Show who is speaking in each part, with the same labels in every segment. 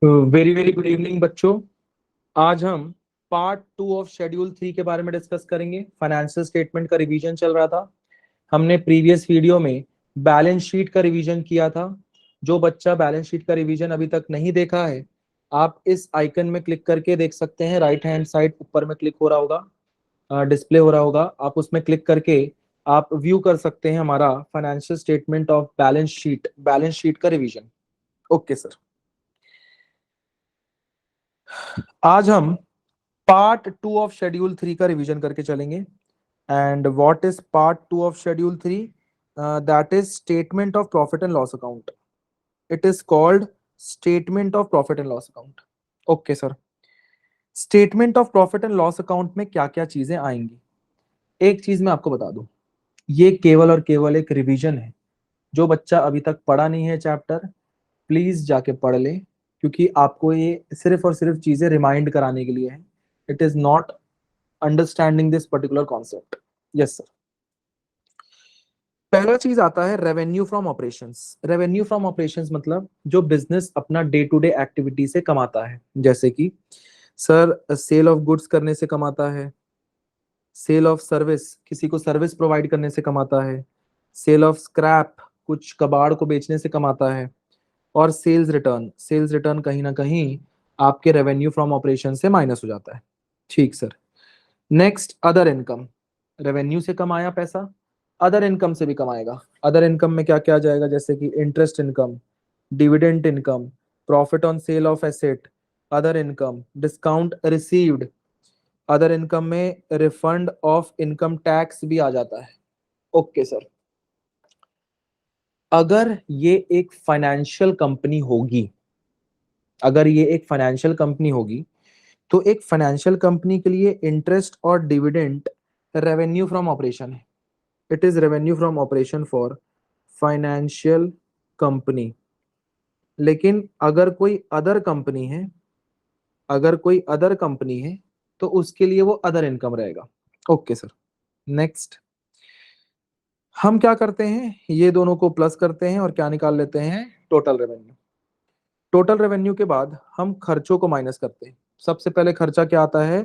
Speaker 1: Very very good evening बच्चों। आज हम पार्ट 2 ऑफ शेड्यूल 3 के बारे में डिस्कस करेंगे। फाइनेंशियल स्टेटमेंट का रिवीजन चल रहा था। हमने प्रीवियस वीडियो में बैलेंस शीट का रिवीजन किया था। जो बच्चा बैलेंस शीट का रिवीजन अभी तक नहीं देखा है, आप इस आइकन में क्लिक करके देख सकते हैं। राइट हैंड साइड ऊपर में क्लिक हो रहा होगा, डिस्प्ले हो रहा होगा। आप उसमें क्लिक करके आप व्यू कर सकते हैं हमारा financial statement of balance sheet का रिवीजन। ओके सर, आज हम पार्ट 2 ऑफ शेड्यूल 3 का रिवीजन करके चलेंगे। And what is part 2 of schedule 3? That is statement of profit and loss account. It is called statement of profit and loss account. Okay sir, statement of profit and loss account में क्या क्या चीजें आएंगी, एक चीज मैं आपको बता दूं, ये केवल और केवल एक रिवीजन है। जो बच्चा अभी तक पढ़ा नहीं है चैप्टर, प्लीज जाके पढ़ ले, क्योंकि आपको ये सिर्फ और सिर्फ चीजें रिमाइंड कराने के लिए है। It is not understanding this particular concept. Yes sir. पहला चीज आता है revenue from operations. Revenue from operations मतलब जो बिजनेस अपना डे टू डे एक्टिविटी से कमाता है, जैसे कि सर सेल ऑफ गुड्स करने से कमाता है, सेल ऑफ सर्विस किसी को सर्विस प्रोवाइड करने से कमाता है, सेल ऑफ स्क्रैप कुछ कबाड़ को बेचने से कमाता है, और सेल्स रिटर्न कहीं ना कहीं आपके रेवेन्यू फ्रॉम ऑपरेशन से माइनस हो जाता है। ठीक sir. Next, other income. Revenue से कमाया पैसा, अदर इनकम से भी कमाएगा। अदर इनकम में क्या क्या आ जाएगा, जैसे कि interest income, dividend income, profit on sale of asset, other income, discount received. Other income में रिफंड ऑफ इनकम टैक्स भी आ जाता है। Okay sir. अगर ये एक फाइनेंशियल कंपनी होगी, अगर ये एक फाइनेंशियल कंपनी होगी, तो एक फाइनेंशियल कंपनी के लिए इंटरेस्ट और डिविडेंड रेवेन्यू फ्रॉम ऑपरेशन है। It is revenue from operation for financial company. लेकिन अगर कोई अदर कंपनी है, अगर कोई अदर कंपनी है, तो उसके लिए वो अदर इनकम रहेगा। Okay sir. नेक्स्ट, हम क्या करते हैं, ये दोनों को प्लस करते हैं और क्या निकाल लेते हैं, टोटल रेवेन्यू। टोटल रेवेन्यू के बाद हम खर्चों को माइनस करते हैं। सबसे पहले खर्चा क्या आता है,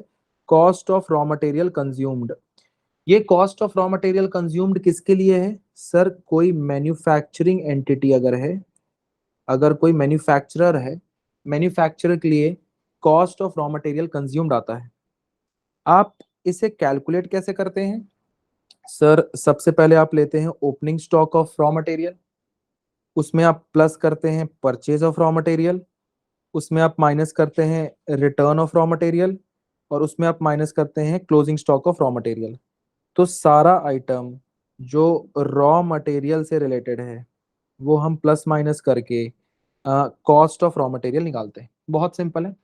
Speaker 1: cost of raw material consumed. ये cost of raw material consumed किसके लिए है सर, कोई मैन्युफैक्चरिंग एंटिटी अगर है, अगर कोई मैन्युफैक्चरर है, मैन्युफैक्चरर के लिए cost of raw material consumed आता है। आप इसे कैलकुलेट कैसे करते हैं सर, सबसे पहले आप लेते हैं opening stock of raw material, उसमें आप प्लस करते हैं परचेज ऑफ रॉ मटेरियल, उसमें आप माइनस करते हैं रिटर्न ऑफ रॉ मटेरियल, और उसमें आप माइनस करते हैं closing stock of raw material. तो सारा आइटम जो रॉ मटेरियल से रिलेटेड है, वो हम प्लस माइनस करके कॉस्ट ऑफ रॉ मटेरियल निकालते हैं। बहुत सिंपल है,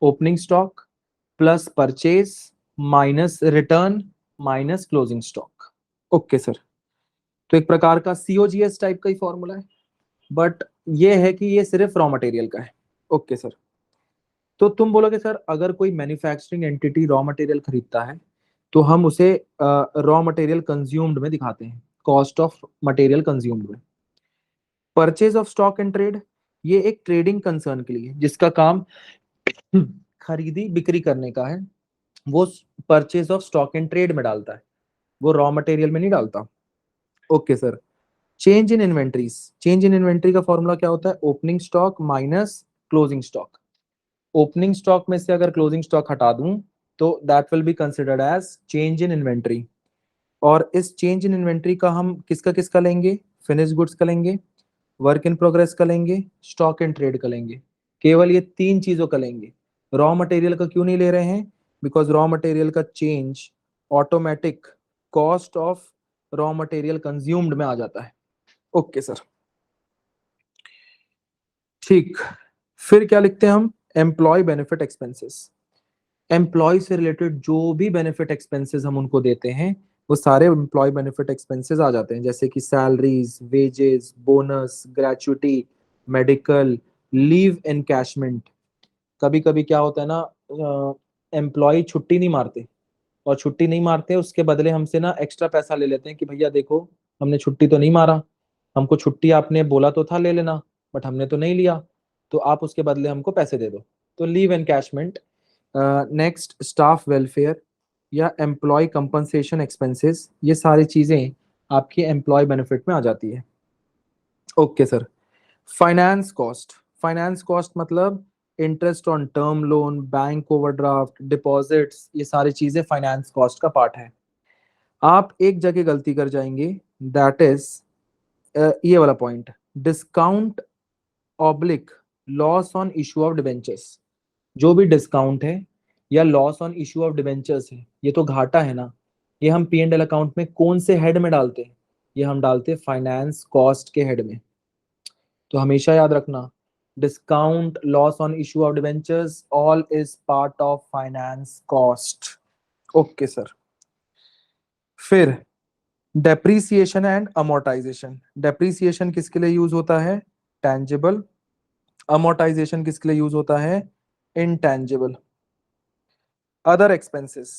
Speaker 1: opening stock plus purchase minus return minus closing stock. Okay sir. तो एक प्रकार का सीओजीएस टाइप का ही फॉर्मूला है, बट ये है कि ये सिर्फ रॉ मटेरियल का है। Okay sir. तो तुम बोलोगे सर, अगर कोई मैन्युफैक्चरिंग एंटिटी रॉ मटेरियल खरीदता है, तो हम उसे रॉ मटेरियल कंज्यूम्ड में दिखाते हैं, कॉस्ट ऑफ मटेरियल कंज्यूम्ड में। Purchase of stock and trade, ये एक ट्रेडिंग कंसर्न के लिए जिसका काम खरीदी बिक्री करने का है, वो purchase of stock and trade में डालता है, वो रॉ मटेरियल में नहीं डालता। Okay sir. Change in inventories, change in inventory का फॉर्मूला क्या होता है, opening stock minus closing stock. Opening stock में से अगर क्लोजिंग स्टॉक हटा दूं, तो that will be considered as change in inventory. और इस चेंज इन इन्वेंट्री का हम किसका किसका लेंगे, फिनिश गुड्स का लेंगे, वर्क इन प्रोग्रेस का लेंगे, स्टॉक एंड ट्रेड का लेंगे। केवल ये तीन चीजों का लेंगे। रॉ मटेरियल का क्यों नहीं ले रहे हैं, बिकॉज रॉ मटेरियल का change automatic cost of raw material consumed में आ जाता है। Okay sir. ठीक, फिर क्या लिखते हैं हम, एम्प्लॉय बेनिफिट एक्सपेंसेस। एम्प्लॉय से रिलेटेड जो भी बेनिफिट एक्सपेंसेस हम उनको देते हैं, वो सारे एम्प्लॉय बेनिफिट एक्सपेंसेस आ जाते हैं, जैसे कि salaries, wages, bonus, gratuity, medical, leave encashment. कभी कभी क्या होता है ना, एम्प्लॉय छुट्टी नहीं मारते, और छुट्टी नहीं मारते उसके बदले हमसे ना एक्स्ट्रा पैसा ले लेते हैं कि भैया देखो, हमने छुट्टी तो नहीं मारा, हमको छुट्टी आपने बोला तो था ले लेना, बट हमने तो नहीं लिया, तो आप उसके बदले हमको पैसे दे दो, तो leave encashment. Next staff welfare या एम्प्लॉय कंपनसेशन एक्सपेंसेस, ये सारी चीजें आपकी एम्प्लॉय बेनिफिट में आ जाती है। Okay sir. Finance cost, finance cost मतलब interest on term loan, bank overdraft, deposits, ये सारी चीजें फाइनेंस कॉस्ट का पार्ट है। आप एक जगह गलती कर जाएंगे, दैट इज ये वाला point, discount oblique loss on issue of debentures. जो भी डिस्काउंट है या loss on issue of debentures है, ये तो घाटा है ना, ये हम पी एंड एल अकाउंट में कौन से हेड में डालते हैं? ये हम डालते हैं फाइनेंस कॉस्ट के हेड में। तो हमेशा याद रखना, discount, loss on issue of debentures, all is part of finance cost. Okay sir. फिर डेप्रीसिएशन एंड अमोर्टाइजेशन। डेप्रीसिएशन किसके लिए यूज होता है? टैंजिबल। अमोर्टाइजेशन किसके लिए यूज होता है? Intangible. Other expenses,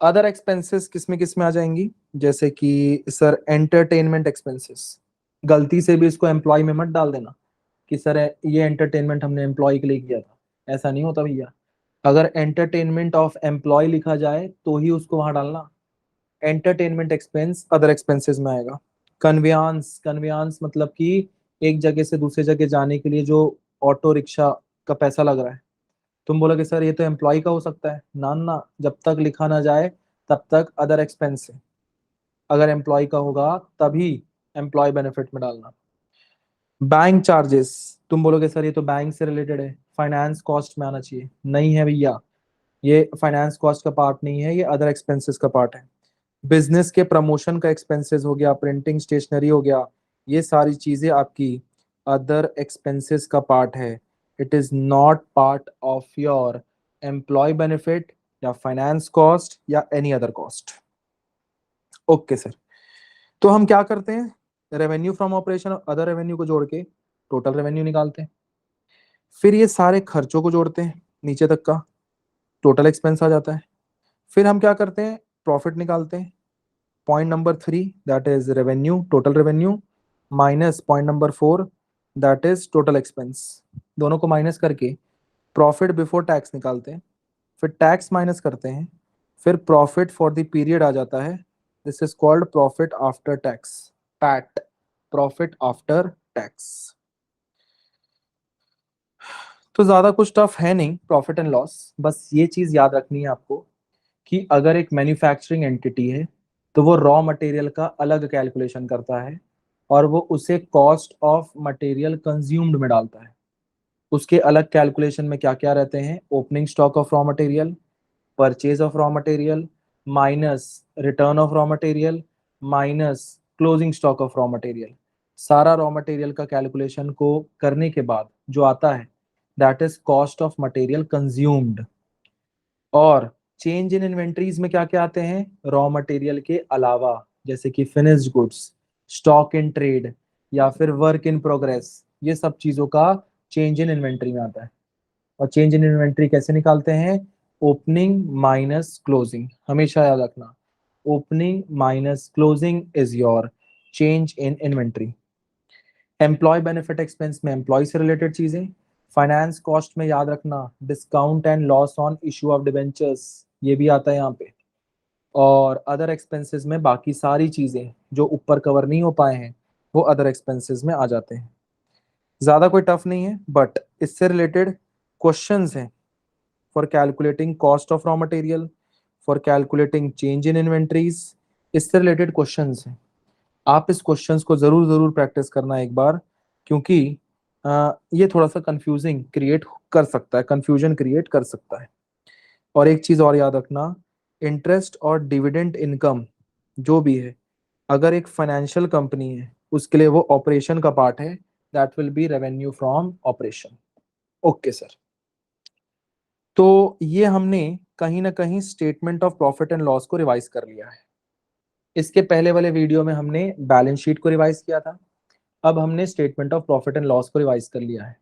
Speaker 1: other expenses किस में आ जाएंगी? जैसे कि सर एंटरटेनमेंट एक्सपेंसेस, गलती से भी इसको एम्प्लॉय में मत डाल देना कि सर ये एंटरटेनमेंट हमने एम्प्लॉय के लिए किया था, ऐसा नहीं होता भैया। अगर एंटरटेनमेंट ऑफ एम्प्लॉय लिखा जाए तो ही उसको वहां डालना। एंटरटेनमेंट एक्सपेंस अदर एक्सपेंसेस में आएगा। कन्वेयांस, कन्वेयांस मतलब कि एक जगह से दूसरे जगह जाने के लिए जो ऑटो रिक्शा का पैसा लग रहा है, तुम बोलोगे सर ये तो एम्प्लॉय का हो सकता है, ना ना, जब तक लिखा ना जाए तब तक अदर एक्सपेंस है। अगर एम्प्लॉय का होगा तभी एम्प्लॉय बेनिफिट में डालना। बैंक चार्जेस, तुम बोलोगे सर ये तो बैंक से रिलेटेड है, फाइनेंस कॉस्ट में आना चाहिए, नहीं है भैया, ये फाइनेंस कॉस्ट का पार्ट नहीं है, ये अदर एक्सपेंसेस का पार्ट है। बिजनेस के प्रमोशन का एक्सपेंसेस हो गया, प्रिंटिंग स्टेशनरी हो गया, ये सारी चीजें आपकी अदर एक्सपेंसेस का पार्ट है। It is not part of your employee benefit या फाइनेंस कॉस्ट या any other cost. Okay sir. तो हम क्या करते हैं, रेवेन्यू फ्रॉम ऑपरेशन और अदर रेवेन्यू को जोड़ के टोटल रेवेन्यू निकालते हैं। फिर ये सारे खर्चों को जोड़ते हैं नीचे तक का, टोटल एक्सपेंस आ जाता है। फिर हम क्या करते हैं, प्रॉफिट निकालते हैं। Point number 3 that is revenue, total revenue, minus point number 4 that is total expense. दोनों को माइनस करके प्रॉफिट बिफोर टैक्स निकालते हैं, फिर टैक्स माइनस करते हैं, फिर प्रॉफिट फॉर द पीरियड आ जाता है। This is called profit after tax, PAT, profit after tax. तो ज्यादा कुछ टफ है नहीं प्रॉफिट एंड लॉस, बस ये चीज याद रखनी है आपको कि अगर एक मैन्युफैक्चरिंग एंटिटी है तो वो रॉ मटेरियल का अलग कैलकुलेशन करता है और वो उसे कॉस्ट ऑफ मटेरियल कंज्यूम्ड में डालता है। उसके अलग कैलकुलेशन में क्या क्या रहते हैं, opening stock of raw material, purchase of raw material, minus return of raw material, minus closing stock of raw material. सारा रॉ मटेरियल का कैलकुलेशन को करने के बाद जो आता है that is cost of material consumed. और चेंज इन इन्वेंट्रीज में क्या क्या आते हैं, रॉ मटेरियल के अलावा, जैसे कि finished goods, stock in trade या फिर वर्क इन प्रोग्रेस, ये सब चीजों का चेंज इन इन्वेंट्री में आता है। और चेंज इन इन्वेंट्री कैसे निकालते हैं, ओपनिंग माइनस क्लोजिंग, हमेशा याद रखना, opening minus closing is your change in inventory. Employee benefit expense में एम्प्लॉय से रिलेटेड चीजें, फाइनेंस कॉस्ट में याद रखना discount and loss on issue of debentures, ये भी आता है यहाँ पे। और अदर एक्सपेंसेस में बाकी सारी चीजें जो ऊपर कवर नहीं हो पाए हैं वो अदर एक्सपेंसेस में आ जाते हैं। ज्यादा कोई टफ नहीं है, बट इससे रिलेटेड क्वेश्चंस हैं for calculating cost of raw material, for calculating change in inventories, इससे रिलेटेड क्वेश्चंस हैं। आप इस क्वेश्चंस को जरूर जरूर प्रैक्टिस करना एक बार, क्योंकि ये थोड़ा सा कंफ्यूजिंग क्रिएट कर सकता है, कंफ्यूजन क्रिएट कर सकता है। और एक चीज और याद रखना, इंटरेस्ट और डिविडेंड इनकम जो भी है, अगर एक फाइनेंशियल कंपनी है उसके लिए वो ऑपरेशन का पार्ट है, that will B revenue from operation. Okay sir. तो ये हमने कहीं ना कहीं statement of profit and loss को रिवाइज कर लिया है। इसके पहले वाले वीडियो में हमने बैलेंस शीट को रिवाइज किया था, अब हमने statement of profit and loss को रिवाइज कर लिया है।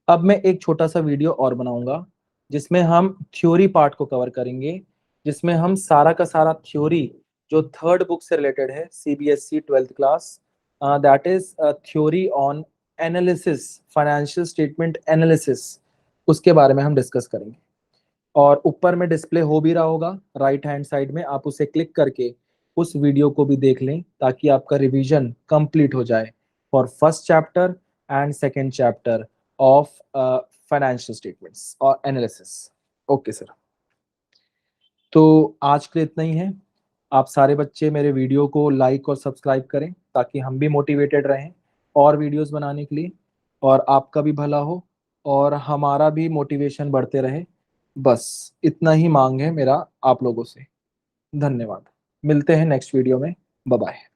Speaker 1: अब मैं एक छोटा सा वीडियो और बनाऊंगा जिसमें हम थ्योरी पार्ट को कवर करेंगे, जिसमें हम सारा का सारा थ्योरी जो थर्ड बुक से रिलेटेड है, CBSE 12th class, that is theory on analysis, financial statement analysis, उसके बारे में हम डिस्कस करेंगे। और ऊपर में डिस्प्ले हो भी रहा होगा राइट हैंड साइड में, आप उसे क्लिक करके उस वीडियो को भी देख लें ताकि आपका रिवीजन कंप्लीट हो जाए for first chapter and second chapter of financial statements और एनालिसिस। ओके सर, तो आज के लिए इतना ही है। आप सारे बच्चे मेरे वीडियो को लाइक और सब्सक्राइब करें ताकि हम भी मोटिवेटेड रहें और वीडियोस बनाने के लिए, और आपका भी भला हो और हमारा भी मोटिवेशन बढ़ते रहे। बस इतना ही मांग है मेरा आप लोगों से। धन्यवाद, मिलते हैं नेक्स्ट वीडियो में। Bye bye.